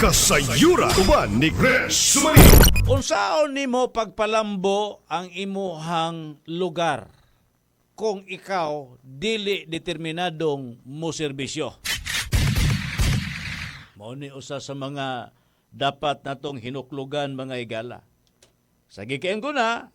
Kasayura uban ni Chris Sumanito. Unsaon nimo pagpalambo ang imuhang lugar kung ikaw dili determinadong mo serbisyo? Mao ni usa sa mga dapat natong hinuklugan mga higala. Sa gikain ko na,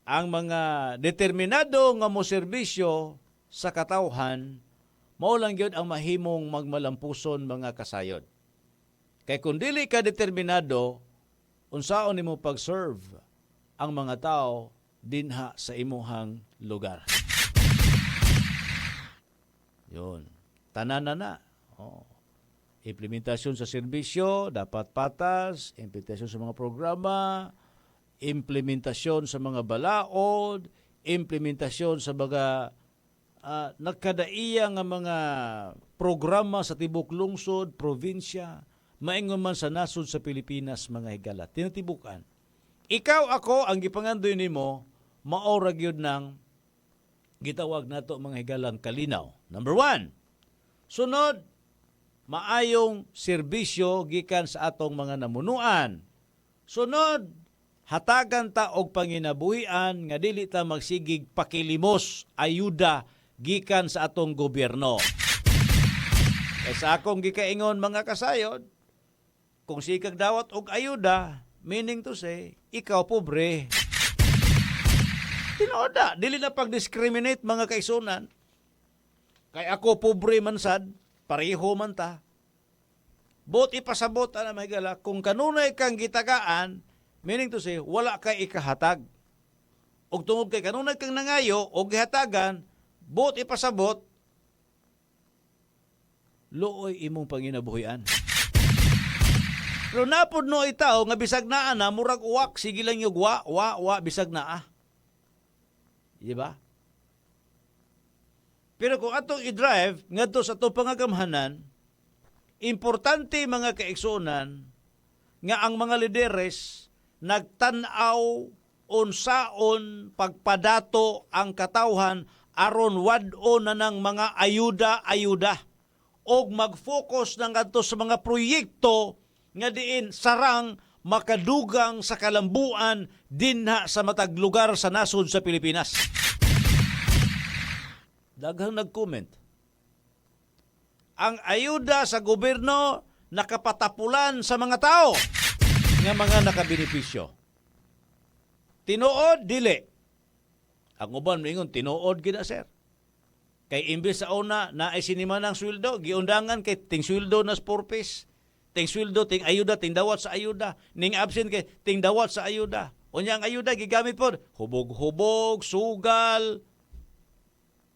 ang mga determinado nga mo serbisyo sa katawhan, mao lang gyud ang mahimong magmalampuson mga kasayod. Kay kung dili ka determinado, unsaon nimo pag-serve ang mga tao dinha sa imuhang lugar. Yun. Tanan na. Oh. Implementasyon sa serbisyo, dapat patas, implementasyon sa mga programa, implementasyon sa mga balaod, implementasyon sa mga nagkadaiya nga mga programa sa tibok lungsod, probinsya, maingon man sa nasod sa Pilipinas mga higala. Tinatibukan. Ikaw ako ang gipangandoy nimo, maora gyud nang gitawag nato mga higalang kalinaw. Number 1, sunod, maayong serbisyo gikan sa atong mga namunuan. Sunod, hatagan ta og panginabuhian nga dili ta magsigig pakilimos, ayuda gikan sa atong gobyerno. Kay sa akong gikaingon mga kasayod, kung sikag dawat og ayuda, meaning to say, ikaw pobre. Tinoda, dili na pag-discriminate mga kaisunan. Kay ako pobre man sad, pareho man ta. Bot ipasabot ana mahigala, kung kanunay kang gitagaan, meaning to say, wala kay ikahatag. Og tungod kay kanunay kang nangayo og gihatagan, bot ipasabot, looy imong panginabuhian. Pero napod no itaw nga bisag naa na murag uwak sige lang yung wa bisag naa. Di ba? Pero kung atong i-drive ngadto sa atong pangagamhanan, importante mga kaigsunan nga ang mga lideres nagtan-aw unsaon pagpadato ang katawhan aron wad-o na ng mga ayuda og mag-focus na ngadto sa mga proyekto nga diin sarang makadugang sa kalambuan dinha sa matag lugar sa nasod sa Pilipinas. Daghang nag-comment. Ang ayuda sa gobyerno nakapatapulan sa mga tao nga mga nakabenepisyo. Tinuod, dili. Ang uban mingon tinuod gina sir. Kay imbes sa una na ay sinima ng sweldo, giundangan kay ting sweldo na 4 piece. Ting sweldo, ting ayuda, ting dawat sa ayuda. Ning absent kay ting dawat sa ayuda. Unya ang ayuda gigamit pod hubog-hubog, sugal.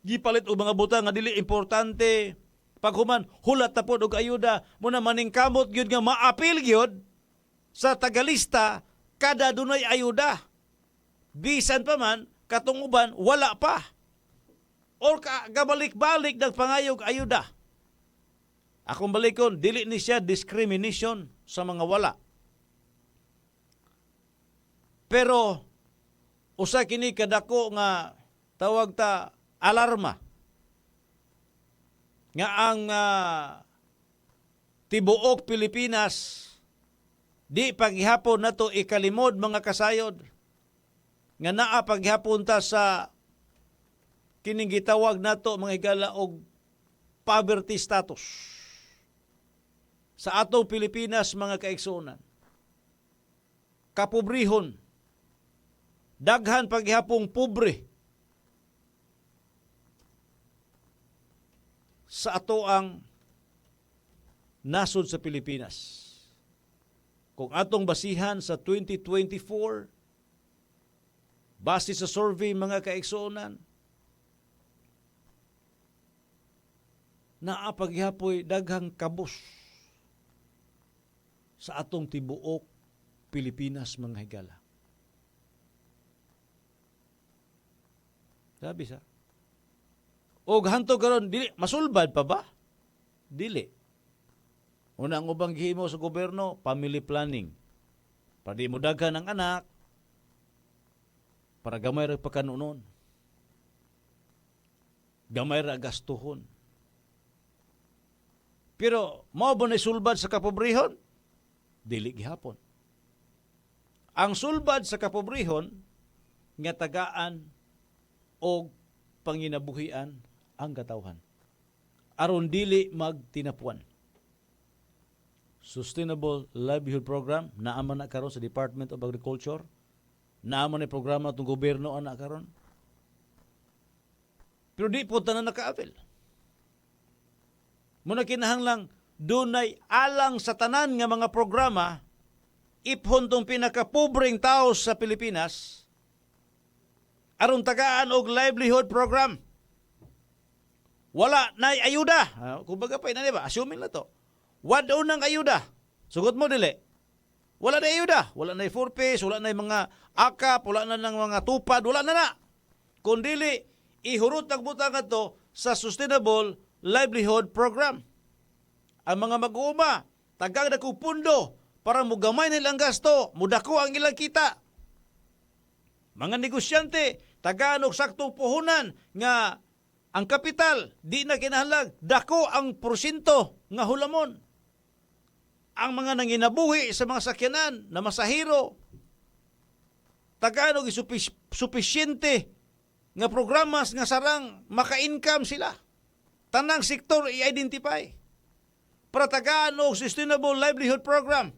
Gipalit og mga butang nga dili importante. Paghuman hulat ta pod og ayuda, muna maning kamot gyud nga maapil gyud sa tagalista kada dunay ayuda. Bisan pa man katong uban wala pa. Or gabalik-balik nagpangayog ayuda. Akong balikon, dili ni siya discrimination sa mga wala. Pero, usa kini kadako nga tawag ta alarma. Nga ang tibuok Pilipinas, di paghihapon na to ikalimod mga kasayod. Nga naa paghihapon ta sa kining gitawag nato mga higala og poverty status. Sa atong Pilipinas mga kaigsunan, kapobrihon, daghan paghihapong pobre sa ato ang nasod sa Pilipinas. Kung atong basihan sa 2024, base sa survey mga kaigsunan, naa paghihapoy daghang kabus sa atong tibuok Pilipinas mga higala. Sabi sa. Og hanto karon dili masulbad pa ba? Dili. Una ang ubang gihimo sa gobyerno, family planning. Para di mo daghan ang anak, para gamay ra pagkanunon. Gamay ra gastuhon. Pero mao ba na sulbad sa kapobrehon? dili gihapon. Ang sulbad sa kapobrehon nga tagaan o panginabuhian ang katawhan aron dili magtinapuan. Sustainable Livelihood Program naaman na karon sa Department of Agriculture, naaman na programa itong gobyerno ana karon. Pero di po tanan nakaapil. Muna kinahanglang dunay alang sa tanan nga mga programa iphon tong pinakapobreng tao sa Pilipinas aron tagaan og livelihood program. Wala na ayuda. Kumbaga pa ina ba? Assuming na to. Wala nang ayuda. Sugot mo dili. Wala na ayuda. Wala na 4 piece, wala na mga akap, wala na ng mga tupad, wala na na. Kung dili, ihurot ang butang to sa Sustainable Livelihood Program. Ang mga mag-uuma, tagang na pundo para mugamay nilang gasto, mudako ang ilang kita. Mga negosyante, tagaan og saktong puhunan nga ang kapital, di na kinahanglan, dako ang porsyento nga hulamon. Ang mga nanginabuhi sa mga sakyanan na masahiro, tagaan og supisyente nga programas nga sarang maka-income sila. Tanang sektor i-identify para tagaan og Sustainable Livelihood Program.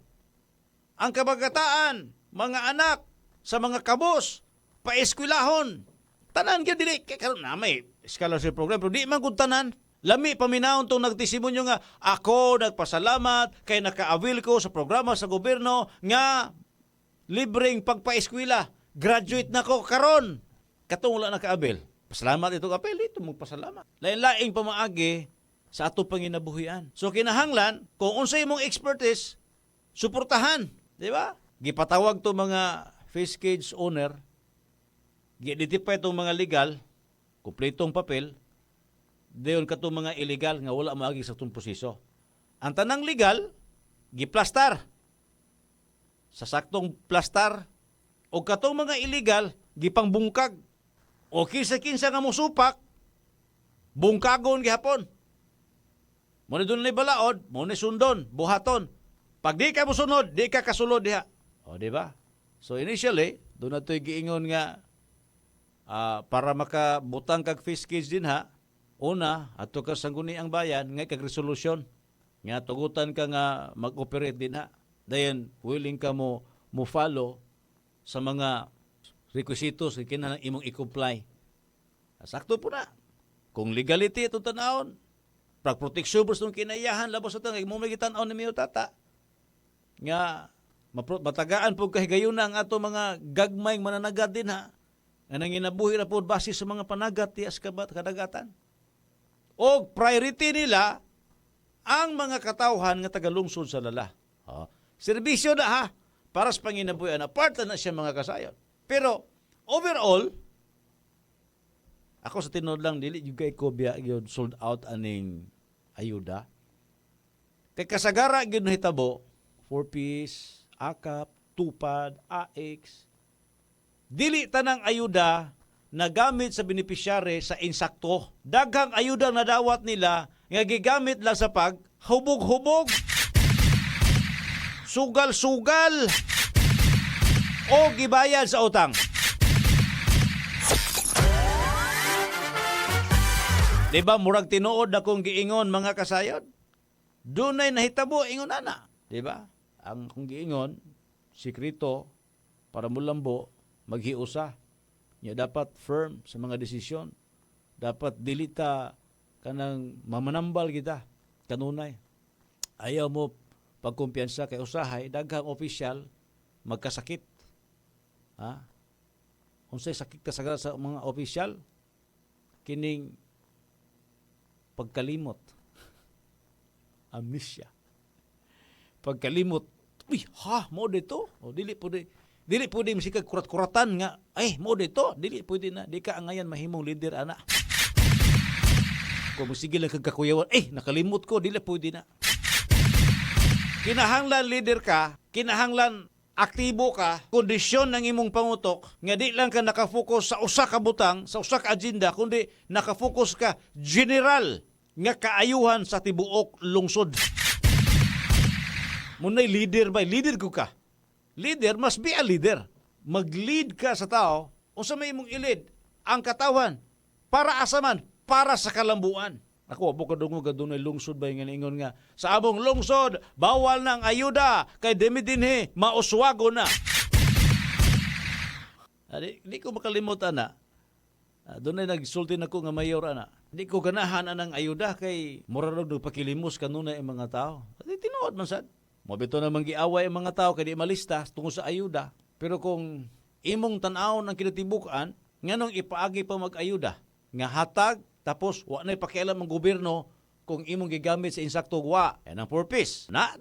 Ang kabagataan, mga anak sa mga kabos, paeskwelahon, tanan gyud dili kay karon na may scholarship program pero di man gud tanan. Lami paminawon tong nagtestimonyo nga ako nagpasalamat kay naka-avail ko sa programa sa gobyerno nga libreng pagpaeskwela. Graduate na ko karon. Katong wala naka-avail. Pasalamat itong apel dito magpasalamat. Lain-laing pamaagi sa ato panginabuhian. So kinahanglan kung unsay imong expertise suportahan, di ba? Gipatawag to mga fish cage owner, gi-identify itong mga legal, kumpletong papel, dayon katong mga illegal nga wala maagi sa itong proseso. Ang tanang legal, giplastar. Sa saktong plastar, o katong mga illegal, gipangbungkag. O kinsa-kinsa nga musupak, bungkagon gihapon. Muna doon na balaod, muna sundon, buhaton. Pag di ka musunod, di ka kasulod diha. O, di ba? So initially, doon na ito'y giingon nga para makabutang kag fish cage din ha, una, ato ka sangguni ang bayan, ngay kag resolution. Nga tugutan ka nga mag-operate din ha. Dayan, willing ka mo follow sa mga requisitos na kinahanglan imong i-comply. Sakto po na. Kung legality itong tanahon, pag-proteksyon bus nung kinayahan, labos ito, mo may gitan-aw ni Mio Tata, nga matagaan po kahigayon na ang ato mga gagmayng mananagat din ha, nga nanginabuhi na po basis sa mga panagat tiyas kadagatan. O priority nila ang mga katawhan nga tagalungsod sa lala. Serbisyo na ha, para sa panginabuhian, apart na siya mga kasayon. Pero overall, ako sa tinod lang, dili yung kay Kobya yun sold out aning ayuda. Kay kasagara yun hitabo, 4-piece, akap, tupad, AX. Dili tanang ayuda na gamit sa benepisyare sa insakto. Daghang ayuda na dawat nila nga gigamit lang sa hubog-hubog, sugal-sugal, o gibayad sa utang. Diba, murag tinuod na kung giingon mga kasayod? Dunay nahitabo, ingon ana. Diba? Ang kung giingon, sikrito, para mulambo, maghiusa. Nya dapat firm sa mga desisyon. Dapat dilita kanang mamanambal kita. Kanunay. Ayaw mo pagkumpiyansa kay usahay, daghang opisyal, magkasakit. Ha? Unsay sakit kasagara sa mga opisyal? Kining pagkalimot. Amnesia. Pagkalimot. Uy, mo dito? O dili pwede masikag kurat-kuratan nga. Ay, mo dito? Dili pwede na. Di ka angayan mahimong leader, ana. Kung sige lang kagkakuyawan, nakalimot ko, dili pwede na. Kinahanglan leader ka, kinahanglan aktibo ka, kondisyon ng imong pangutok, nga di lang ka nakafocus sa usa ka butang, sa usa ka agenda, kundi nakafocus ka general nga kaayuhan sa tibuok lungsod. Muna'y leader ba? Leader ko ka. Leader must be a leader. Mag-lead ka sa tao, unsa may imong ilid ang katawan para asaman, para sa kalambuan. Ako, abo ka dungo gadunay lungsod ba yung ingon nga, sa abong lungsod, bawal na ang ayuda, kay demidinhe, mauswago na. Di ko makalimot, ana. Doon ay nagsulti na ko nga mayor, ana. Di ko ganahan anang ayuda, kay murarog pakilimos kanunay ang mga tao. Di tinuod man sad. Mabito na manggiaway ang mga tao, kay di malista, tungkol sa ayuda. Pero kung imong tanaw ng kinatibukan, nganong ipaagi pa mag-ayuda, nga hatag, tapos wa na pakialam ang gobyerno kung imong gigamit sa insakto wa, yan ang purpose. Na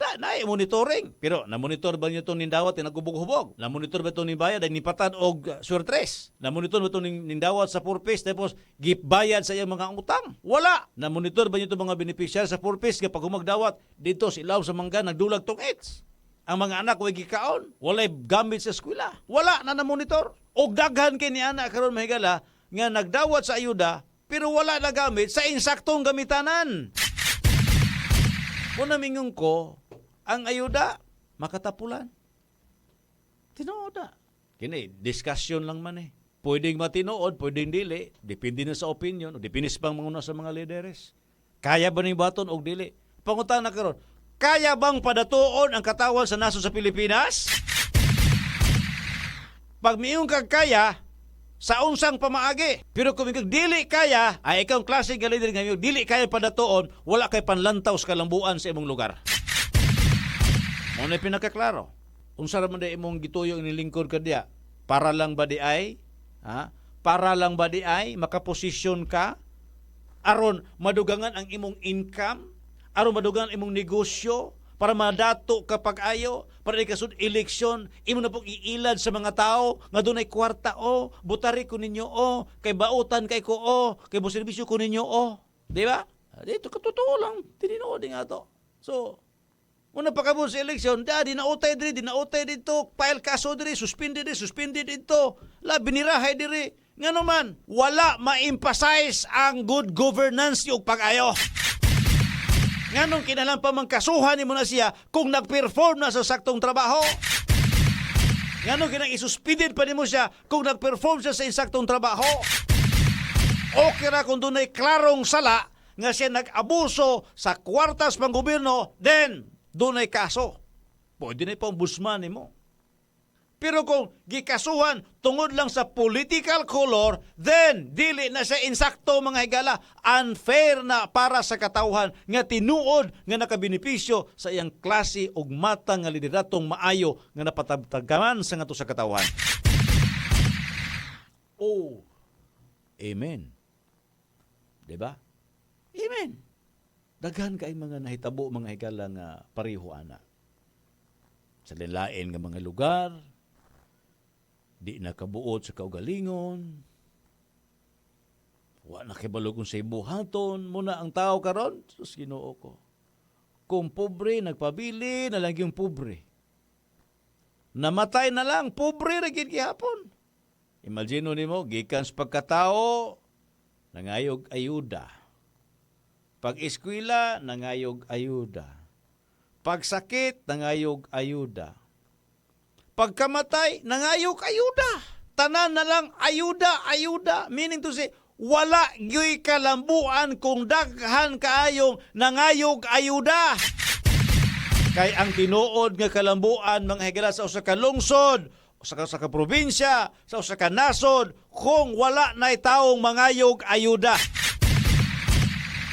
monitoring. Pero na-monitor ba niyo itong nindawat na nagubog-hubog? Na-monitor ba itong nibayad ay nipatan og suertres? Na-monitor ba itong nindawat sa purpose tapos gibayad sa iyang mga utang? Wala. Na-monitor ba niyo itong mga beneficiary sa purpose nga pag humagdawat dito sa ilaw sa mangga nagdulag tong AIDS? Ang mga anak way gikaon, walay gamit sa eskwela. Wala na-monitor. Og daghan kay ni anak karon mahigala nga nagdawat sa ayuda pero wala na gamit sa insaktong gamitanan. Kung namingon ko, ang ayuda, makatapulan. Tinuod na. Kini, discussion lang man eh. Pwedeng matinood, pwedeng dili. Depende na sa opinion. Depende sa pangunguna sa mga leaders. Kaya ba ni baton o dili? Pangutan na karon, kaya bang padatuon ang katawan sa naso sa Pilipinas? Pag miyong kagkaya, sa unsang pamaagi. Pero kung ikaw dili kaya, ay ikaw klase nga leader ngayon, dili kaya padatuon, wala kay panlantaw sa kalambuan sa imong lugar. Muna pinakaklaro. Unsa ra man day imong gituyo ni lingkod ka diya? Para lang ba di ay? Ha? Para lang ba di ay makaposisyon ka? Aron madugangan ang imong income? Aron madugangan ang imong negosyo? Para madato kapag ayo, para ikasud eleksyon, imo na pong iilad sa mga tao, nga doon ay kwarta o, butari ko ninyo o, kay bautan kay ko o, kay buserbisyo ko ninyo o. Di ba? Dito, katotoo lang, tininood nga to. So, una pa kabun sa eleksyon, di nautay dito, file kaso diri, suspended dito, binirahay diri. Nga naman, wala ma-emphasize ang good governance yung pag-ayo. Nganong kinalang pa mang kasuhan ni mo na siya kung nag-perform na sa saktong trabaho? Nganong kinang isuspended pa ni mo siya kung nag-perform siya sa insaktong trabaho? Okay ra kung doon ay klarong sala nga siya nag-abuso sa kwartas pang gobyerno, then doon ay kaso. Pwede na pa ang busman ni mo. Pero kung gikasuhan tungod lang sa political color, then dili na siya insakto mga higala. Unfair na para sa katawhan nga tinuod nga nakabenepisyo sa iyang klase ug mata nga lideratong maayo nga napatabtagaman sa ngato sa katawhan. Oh, amen. Diba? Amen. Daghan kay mga nahitabo mga higala nga pareho ana. Sa lain nga mga lugar, di nakabuot sa kaugalingon, wa nakibalo kung sa ibuhaton, muna ang tao karon, sus Ginoo ko. Kung pobre, nagpabili na lang yung pobre. Namatay na lang, pobre na gihapon. Imagine nimo, gikan sa pagkatao, nangayog ayuda. Pag eskwela, nangayog ayuda. Pag sakit, nangayog ayuda. Pagkamatay, nangayog ayuda. Tanan na lang, ayuda. Meaning to say, wala gyoy kalambuan kung daghan kaayong nangayog ayuda. Kay ang tinuod nga kalambuan, mga higala sa usa ka lungsod, sa ka probinsya, sa usa ka nasod, kung wala na'y taong mangayog ayuda.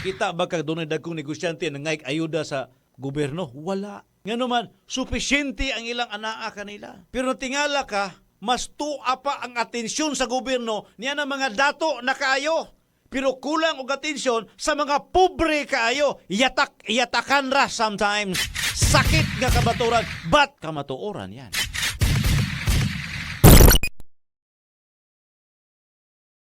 Kita ba kag dunay dagkong negosyante nangayog ayuda sa gobyerno? Wala. Nga naman, sufisyente ang ilang anaa kanila. Pero tingala ka, mas tuwa pa ang atensyon sa gobyerno niya ng mga dato na kaayo. Pero kulang og atensyon sa mga pobre kaayo. Yatakan ra sometimes. Sakit nga kabaturan. Ba't kamatuoran yan?